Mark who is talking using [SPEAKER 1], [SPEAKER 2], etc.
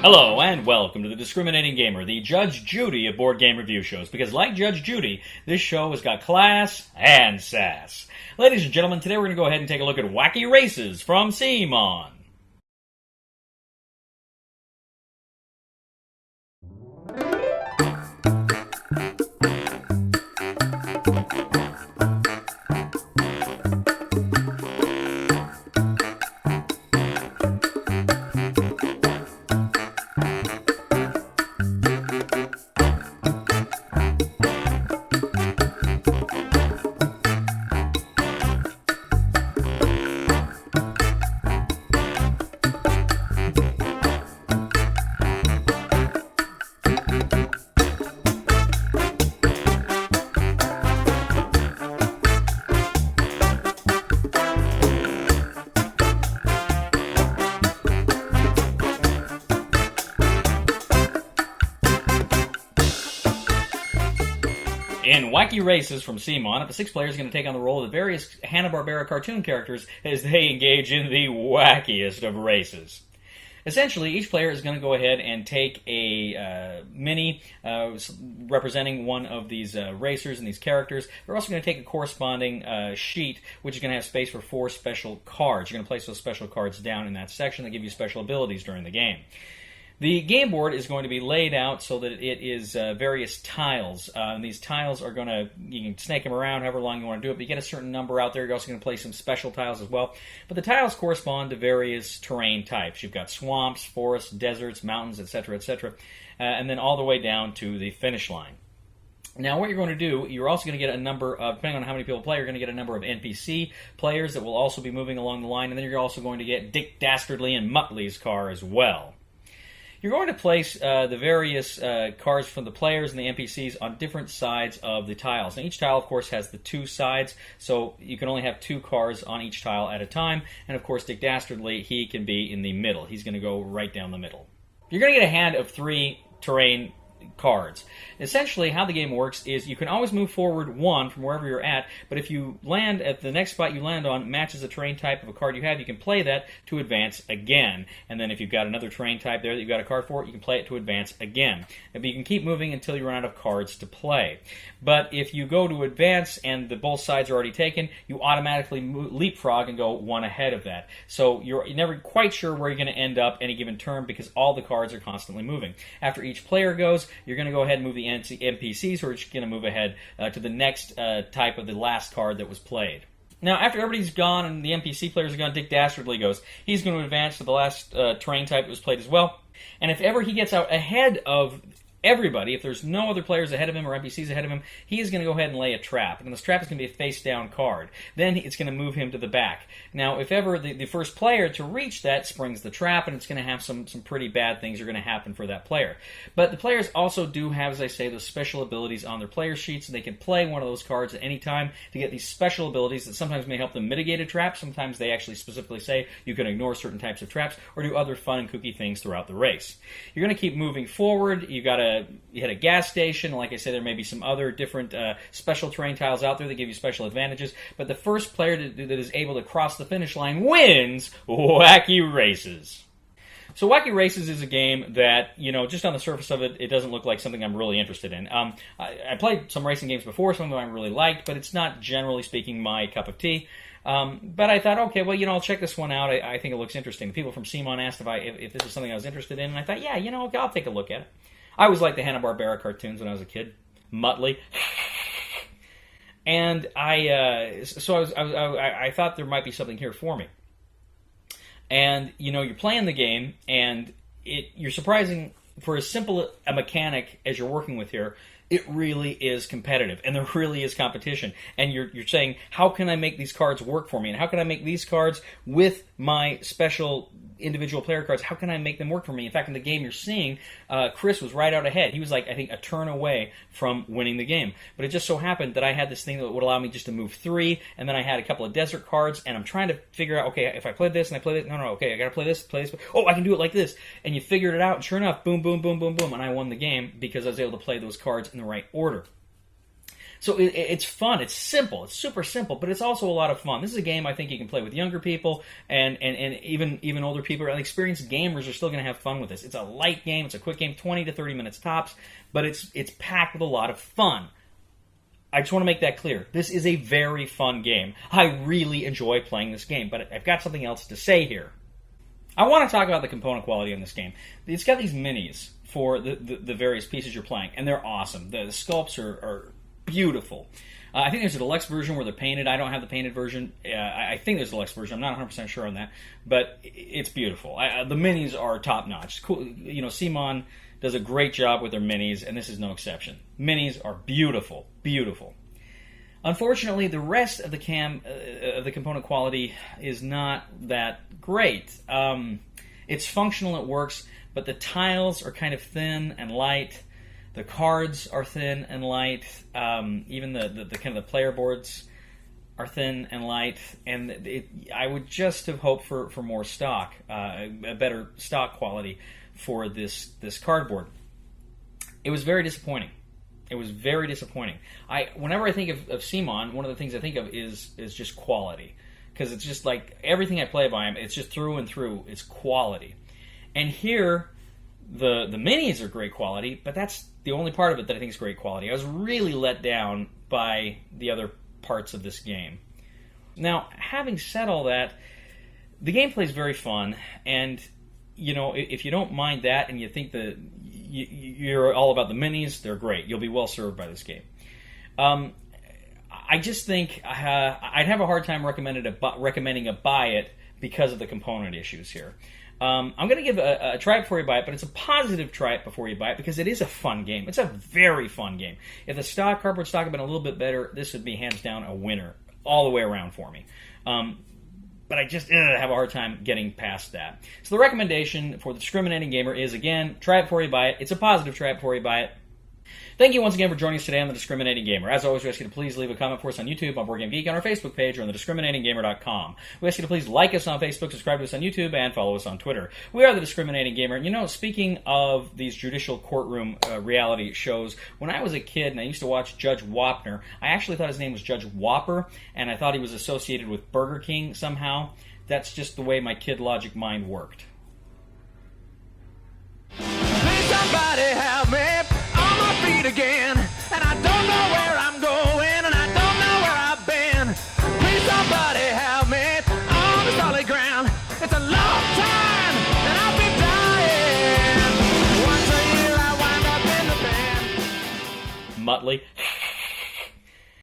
[SPEAKER 1] Hello and welcome to the Discriminating Gamer, the Judge Judy of board game review shows, because like Judge Judy, this show has got class and sass. Ladies and gentlemen, today we're going to go ahead and take a look at Wacky Races from CMON. In Wacky Races from CMON, up to 6 players are going to take on the role of the various Hanna-Barbera cartoon characters as they engage in the wackiest of races. Essentially, each player is going to go ahead and take a mini representing one of these racers and these characters. They're also going to take a corresponding sheet, which is going to have space for 4 special cards. You're going to place those special cards down in that section that give you special abilities during the game. The game board is going to be laid out so that it is various tiles. And these tiles are going to, you can snake them around however long you want to do it, but you get a certain number out there. You're also going to place some special tiles as well. But the tiles correspond to various terrain types. You've got swamps, forests, deserts, mountains, etc., etc., and then all the way down to the finish line. Now, what you're going to do, you're also going to get a number of, depending on how many people play, you're going to get a number of NPC players that will also be moving along the line, and then you're also going to get Dastardly and Muttley's car as well. You're going to place the various cards from the players and the NPCs on different sides of the tiles. Now, each tile, of course, has the 2 sides, so you can only have 2 cards on each tile at a time. And, of course, Dick Dastardly, he can be in the middle. He's going to go right down the middle. You're going to get a hand of 3 terrain cards. Essentially, how the game works is you can always move forward 1 from wherever you're at, but if you land at the next spot you land on matches the terrain type of a card you have, you can play that to advance again. And then if you've got another terrain type there that you've got a card for, you can play it to advance again. But you can keep moving until you run out of cards to play. But if you go to advance and both sides are already taken, you automatically leapfrog and go 1 ahead of that. So you're never quite sure where you're going to end up any given turn because all the cards are constantly moving. After each player goes, you're going to go ahead and move the NPCs who are just going to move ahead to the next type of the last card that was played. Now, after everybody's gone and the NPC players are gone, Dick Dastardly goes. He's going to advance to the last terrain type that was played as well. And if ever he gets out ahead of everybody, if there's no other players ahead of him or NPCs ahead of him, he is going to go ahead and lay a trap. And this trap is going to be a face-down card. Then it's going to move him to the back. Now, if ever the first player to reach that springs the trap, and it's going to have some pretty bad things are going to happen for that player. But the players also do have, as I say, those special abilities on their player sheets, and they can play one of those cards at any time to get these special abilities that sometimes may help them mitigate a trap. Sometimes they actually specifically say you can ignore certain types of traps or do other fun and kooky things throughout the race. You're going to keep moving forward. You hit a gas station. Like I said, there may be some other different special terrain tiles out there that give you special advantages. But the first player that is able to cross the finish line wins Wacky Races. So Wacky Races is a game that, just on the surface of it, it doesn't look like something I'm really interested in. I played some racing games before, some of them I really liked, but it's not, generally speaking, my cup of tea. But I thought, okay, well, I'll check this one out. I think it looks interesting. The people from CMON asked if this was something I was interested in, and I thought, yeah, I'll take a look at it. I always liked the Hanna-Barbera cartoons when I was a kid. Muttley. And I thought there might be something here for me. And, you're playing the game, and you're surprising, for as simple a mechanic as you're working with here, it really is competitive, and there really is competition. And you're saying, how can I make these cards work for me? And how can I make these cards with my special individual player cards, how can I make them work for me? In fact, in the game you're seeing, Chris was right out ahead. He was like, I think, a turn away from winning the game. But it just so happened that I had this thing that would allow me just to move 3, and then I had a couple of desert cards, and I'm trying to figure out, okay, if I play this and I play this, no, okay, I gotta play this, oh, I can do it like this. And you figured it out, and sure enough, boom, boom, boom, boom, boom, and I won the game because I was able to play those cards in the right order. So it's fun. It's simple. It's super simple, but it's also a lot of fun. This is a game I think you can play with younger people and even older people. And experienced gamers are still going to have fun with this. It's a light game. It's a quick game, 20 to 30 minutes tops, but it's packed with a lot of fun. I just want to make that clear. This is a very fun game. I really enjoy playing this game, but I've got something else to say here. I want to talk about the component quality in this game. It's got these minis for the various pieces you're playing, and they're awesome. The sculpts are beautiful. I think there's a deluxe version where they're painted. I don't have the painted version. I think there's a deluxe version. I'm not 100% sure on that, but it's beautiful. The minis are top-notch. Cool. You know, CMON does a great job with their minis, and this is no exception. Minis are beautiful, beautiful. Unfortunately, the rest of the component quality is not that great. It's functional, it works, but the tiles are kind of thin and light. The cards are thin and light. Even the kind of the player boards are thin and light. And I would just have hoped for more stock, a better stock quality for this cardboard. It was very disappointing. It was very disappointing. Whenever I think of CMON, one of the things I think of is just quality, because it's just like everything I play by them. It's just through and through. It's quality, and here the minis are great quality, but that's the only part of it that I think is great quality. I was really let down by the other parts of this game. Now, having said all that, the gameplay is very fun, and you know, if you don't mind that and you think that you're all about the minis, they're great. You'll be well served by this game. I just think I'd have a hard time recommending a buy it because of the component issues here. I'm going to give a try it before you buy it, but it's a positive try it before you buy it because it is a fun game. It's a very fun game. If the cardboard stock had been a little bit better, this would be hands down a winner all the way around for me. But I just have a hard time getting past that. So the recommendation for the discriminating gamer is, again, try it before you buy it. It's a positive try it before you buy it. Thank you once again for joining us today on The Discriminating Gamer. As always, we ask you to please leave a comment for us on YouTube, on Board Game Geek, on our Facebook page, or on thediscriminatinggamer.com. We ask you to please like us on Facebook, subscribe to us on YouTube, and follow us on Twitter. We are The Discriminating Gamer. You know, speaking of these judicial courtroom reality shows, when I was a kid and I used to watch Judge Wapner, I actually thought his name was Judge Whopper, and I thought he was associated with Burger King somehow. That's just the way my kid logic mind worked.
[SPEAKER 2] Please somebody help me on my feet again, and I don't know where I'm going, and I don't know where I've been. Please somebody help me on the solid ground. It's a long time, and I've been dying. Once a year I wind up in the band.
[SPEAKER 1] Muttley.